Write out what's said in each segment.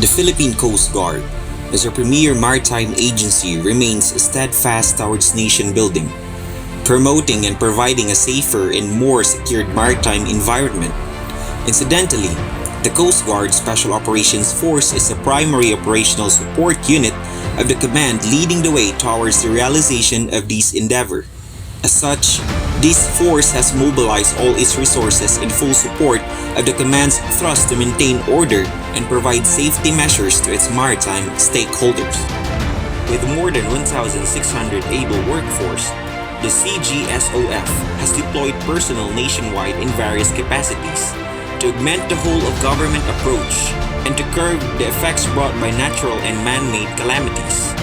The Philippine Coast Guard, as a premier maritime agency, remains steadfast towards nation building, promoting and providing a safer and more secured maritime environment. Incidentally, the Coast Guard Special Operations Force is the primary operational support unit of the command, leading the way towards the realization of this endeavor. As such, this force has mobilized all its resources in full support of the command's thrust to maintain order and provide safety measures to its maritime stakeholders. With more than 1,600 able workforce, the CGSOF has deployed personnel nationwide in various capacities to augment the whole of government approach and to curb the effects brought by natural and man-made calamities.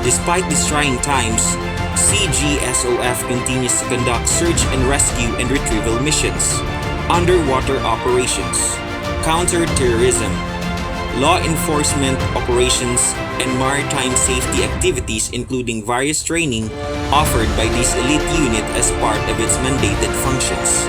Despite these trying times, CGSOF continues to conduct search and rescue and retrieval missions, underwater operations, counter-terrorism, law enforcement operations, and maritime safety activities, including various training offered by this elite unit as part of its mandated functions.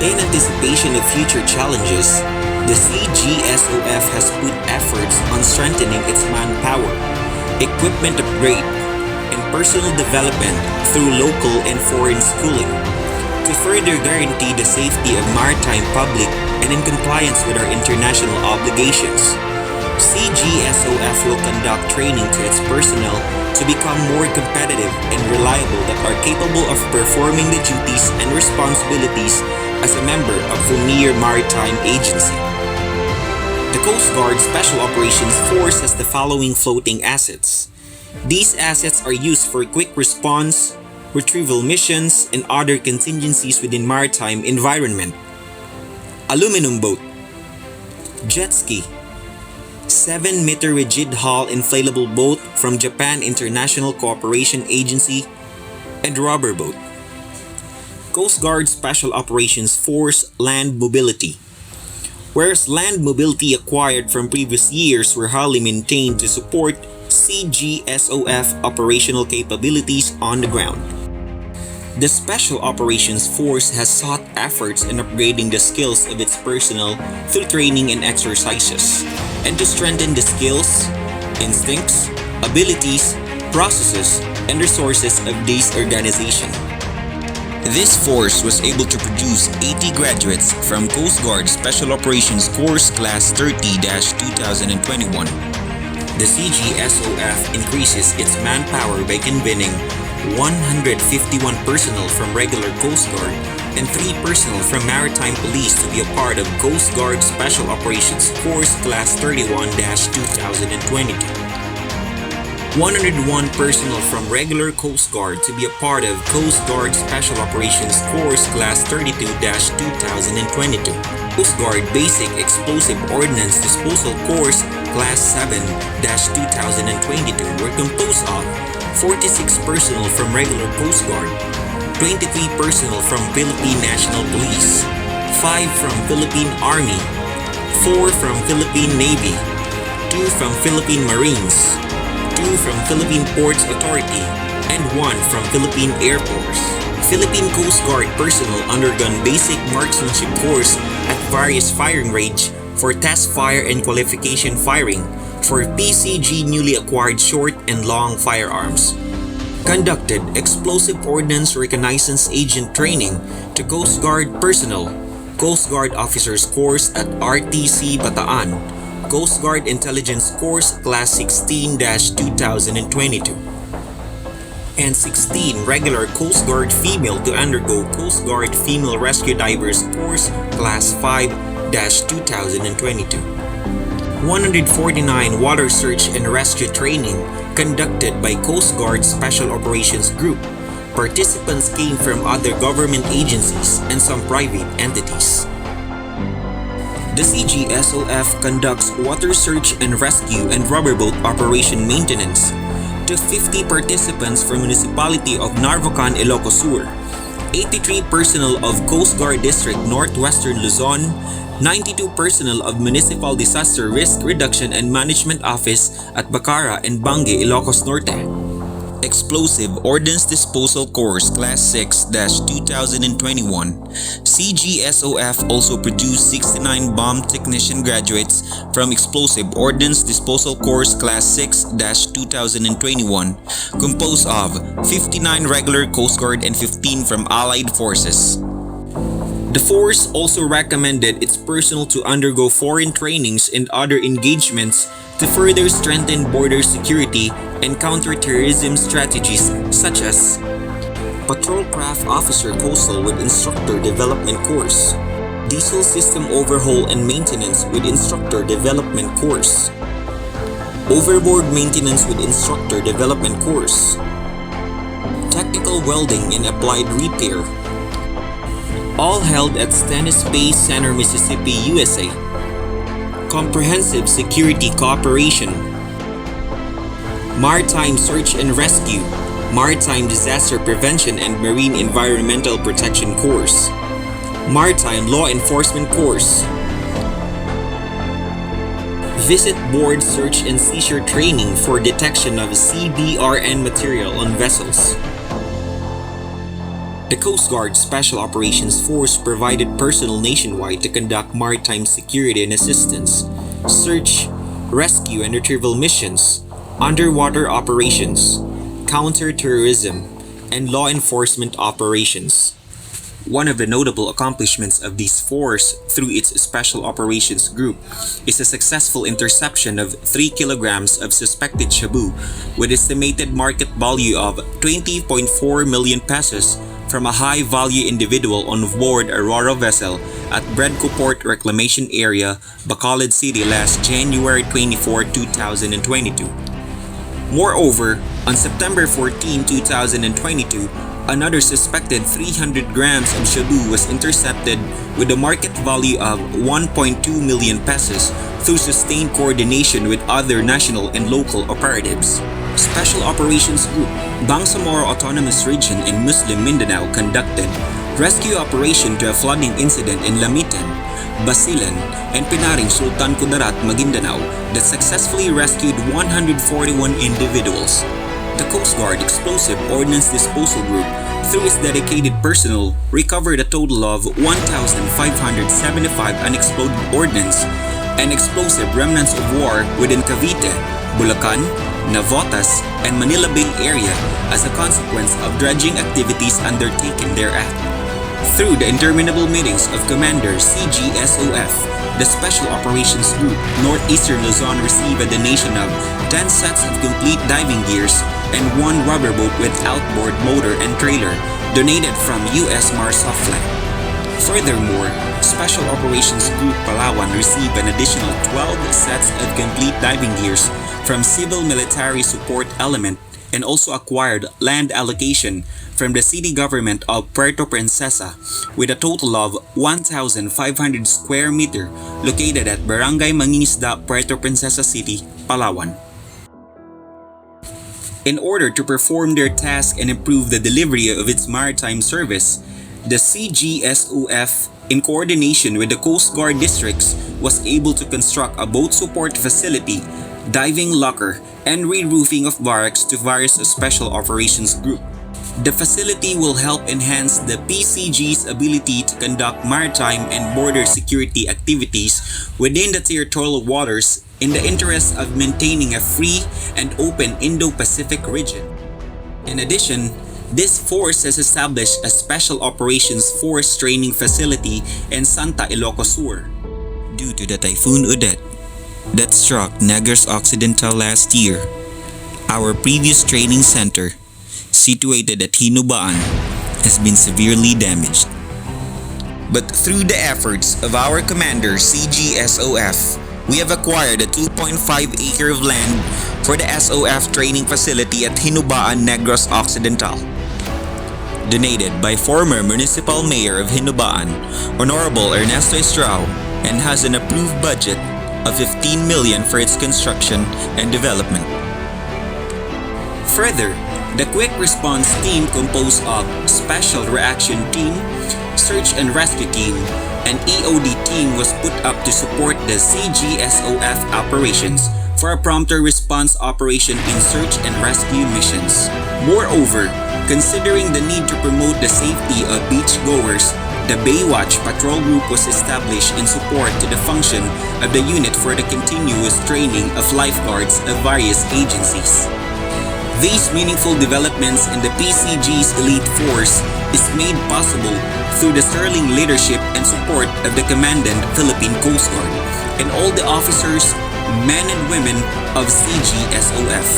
In anticipation of future challenges, the CGSOF has put efforts on strengthening its manpower, equipment upgrade, and personal development through local and foreign schooling to further guarantee the safety of maritime public and in compliance with our international obligations. CGSOF will conduct training to its personnel to become more competitive and reliable that are capable of performing the duties and responsibilities as a member of premier maritime agency. The Coast Guard Special Operations Force has the following floating assets. These assets are used for quick response, retrieval missions, and other contingencies within maritime environment. Aluminum boat, jet ski, 7-meter rigid hull inflatable boat from Japan International Cooperation Agency, and rubber boat. Coast Guard Special Operations Force Land Mobility. Whereas land mobility acquired from previous years were highly maintained to support CGSOF operational capabilities on the ground. The Special Operations Force has sought efforts in upgrading the skills of its personnel through training and exercises, and to strengthen the skills, instincts, abilities, processes, and resources of this organization. This force was able to produce 80 graduates from Coast Guard Special Operations Course Class 30-2021. The CGSOF increases its manpower by convening 151 personnel from regular Coast Guard and 3 personnel from Maritime Police to be a part of Coast Guard Special Operations Course Class 31-2022. 101 personnel from regular Coast Guard to be a part of Coast Guard Special Operations Course Class 32-2022. Coast Guard Basic Explosive Ordnance Disposal Course Class 7-2022 were composed of 46 personnel from regular Coast Guard, 23 personnel from Philippine National Police, 5 from Philippine Army, 4 from Philippine Navy, 2 from Philippine Marines, 2 from Philippine Ports Authority, and 1 from Philippine Air Force. Philippine Coast Guard personnel undergone basic marksmanship course at various firing range for test fire and qualification firing for PCG newly acquired short and long firearms. Conducted explosive ordnance reconnaissance agent training to Coast Guard personnel, Coast Guard Officers Course at RTC Bataan, Coast Guard Intelligence Course Class 16-2022, and 16 regular Coast Guard female to undergo Coast Guard Female Rescue Divers Course Class 5-2022. 149 water search and rescue training conducted by Coast Guard Special Operations Group. Participants came from other government agencies and some private entities. The CGSOF conducts water search and rescue and rubber boat operation maintenance to 50 participants from Municipality of Narvacan, Ilocos Sur, 83 personnel of Coast Guard District Northwestern Luzon, 92 personnel of Municipal Disaster Risk Reduction and Management Office at Bacara and Bangi, Ilocos Norte, Explosive Ordnance Disposal Course Class 6-2021, CGSOF also produced 69 bomb technician graduates from Explosive Ordnance Disposal Course Class 6-2021, composed of 59 regular Coast Guard and 15 from Allied Forces. The force also recommended its personnel to undergo foreign trainings and other engagements to further strengthen border security and counter-terrorism strategies such as Patrol Craft Officer Coastal with Instructor Development Course, Diesel System Overhaul and Maintenance with Instructor Development Course, Overboard Maintenance with Instructor Development Course, Technical Welding and Applied Repair, all held at Stennis Space Center, Mississippi, USA. Comprehensive Security Cooperation, Maritime Search and Rescue, Maritime Disaster Prevention and Marine Environmental Protection Course, Maritime Law Enforcement Course, Visit Board Search and Seizure Training for detection of CBRN material on vessels. The Coast Guard Special Operations Force provided personnel nationwide to conduct maritime security and assistance, search, rescue and retrieval missions, underwater operations, counter-terrorism, and law enforcement operations. One of the notable accomplishments of this force through its Special Operations Group is a successful interception of 3 kilograms of suspected shabu with estimated market value of 20.4 million pesos from a high-value individual on board a RoRo vessel at Bredco Port Reclamation Area, Bacolod City last January 24, 2022. Moreover, on September 14, 2022, another suspected 300 grams of shabu was intercepted with a market value of 1.2 million pesos through sustained coordination with other national and local operatives. Special Operations Group, Bangsamoro Autonomous Region in Muslim Mindanao conducted rescue operation to a flooding incident in Lamitan, Basilan, and Pinaring Sultan Kudarat, Maguindanao that successfully rescued 141 individuals. The Coast Guard Explosive Ordnance Disposal Group, through its dedicated personnel, recovered a total of 1,575 unexploded ordnance and explosive remnants of war within Cavite, Bulacan, Navotas, and Manila Bay area as a consequence of dredging activities undertaken thereat. Through the interminable meetings of Commander CGSOF, the Special Operations Group Northeastern Luzon received a donation of 10 sets of complete diving gears and 1 rubber boat with outboard motor and trailer donated from U.S. Marsoftland. Furthermore, Special Operations Group Palawan received an additional 12 sets of complete diving gears from Civil Military Support Element and also acquired land allocation from the city government of Puerto Princesa with a total of 1,500 square meter located at Barangay Mangingisda, Puerto Princesa City, Palawan. In order to perform their task and improve the delivery of its maritime service, the CGSOF, in coordination with the Coast Guard districts, was able to construct a boat support facility, diving locker, and re-roofing of barracks to various Special Operations Group. The facility will help enhance the PCG's ability to conduct maritime and border security activities within the territorial waters in the interest of maintaining a free and open Indo-Pacific region. In addition, this force has established a Special Operations Force training facility in Santa Ilocos Sur. Due to the Typhoon Odette that struck Negros Occidental last year, our previous training center, situated at Hinubaan, has been severely damaged. But through the efforts of our commander CGSOF, we have acquired a 2.5 acre of land for the SOF training facility at Hinubaan, Negros Occidental. Donated by former Municipal Mayor of Hinubaan, Honorable Ernesto Estrao, and has an approved budget of 15 million for its construction and development. Further, the Quick Response Team composed of Special Reaction Team, Search and Rescue Team, and EOD Team was put up to support the CGSOF operations for a prompter response operation in search and rescue missions. Moreover, considering the need to promote the safety of beachgoers, the Baywatch Patrol Group was established in support to the function of the unit for the continuous training of lifeguards of various agencies. These meaningful developments in the PCG's elite force is made possible through the sterling leadership and support of the Commandant Philippine Coast Guard and all the officers, men and women of CGSOF.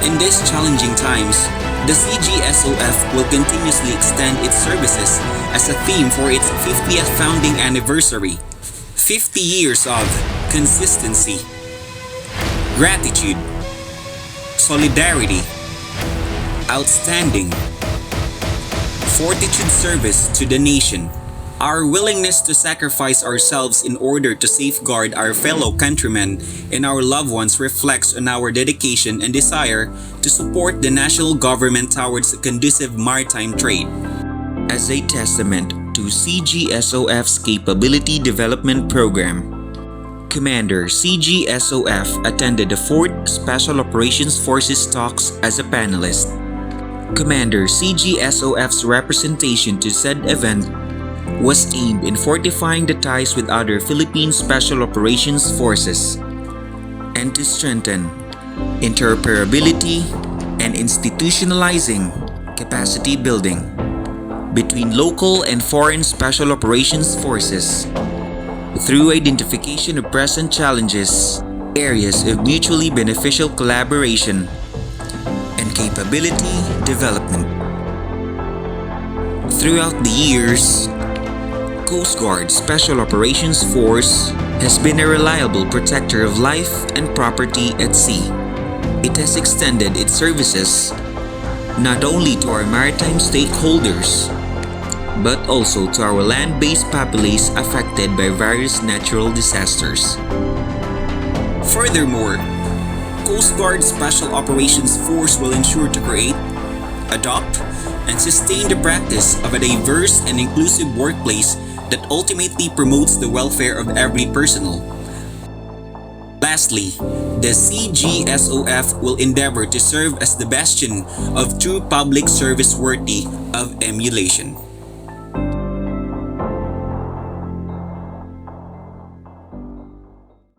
In these challenging times, the CGSOF will continuously extend its services as a theme for its 50th founding anniversary. 50 years of consistency, gratitude, solidarity, outstanding, fortitude service to the nation. Our willingness to sacrifice ourselves in order to safeguard our fellow countrymen and our loved ones reflects on our dedication and desire to support the national government towards a conducive maritime trade. As a testament to CGSOF's Capability Development Program, Commander CGSOF attended the 4th Special Operations Forces talks as a panelist. Commander CGSOF's representation to said event was aimed in fortifying the ties with other Philippine Special Operations Forces and to strengthen interoperability and institutionalizing capacity building between local and foreign Special Operations Forces through identification of present challenges, areas of mutually beneficial collaboration, and capability development. Throughout the years, Coast Guard Special Operations Force has been a reliable protector of life and property at sea. It has extended its services not only to our maritime stakeholders, but also to our land-based populace affected by various natural disasters. Furthermore, Coast Guard Special Operations Force will ensure to create, adopt, and sustain the practice of a diverse and inclusive workplace that ultimately promotes the welfare of every personnel. Lastly, the CGSOF will endeavor to serve as the bastion of true public service worthy of emulation.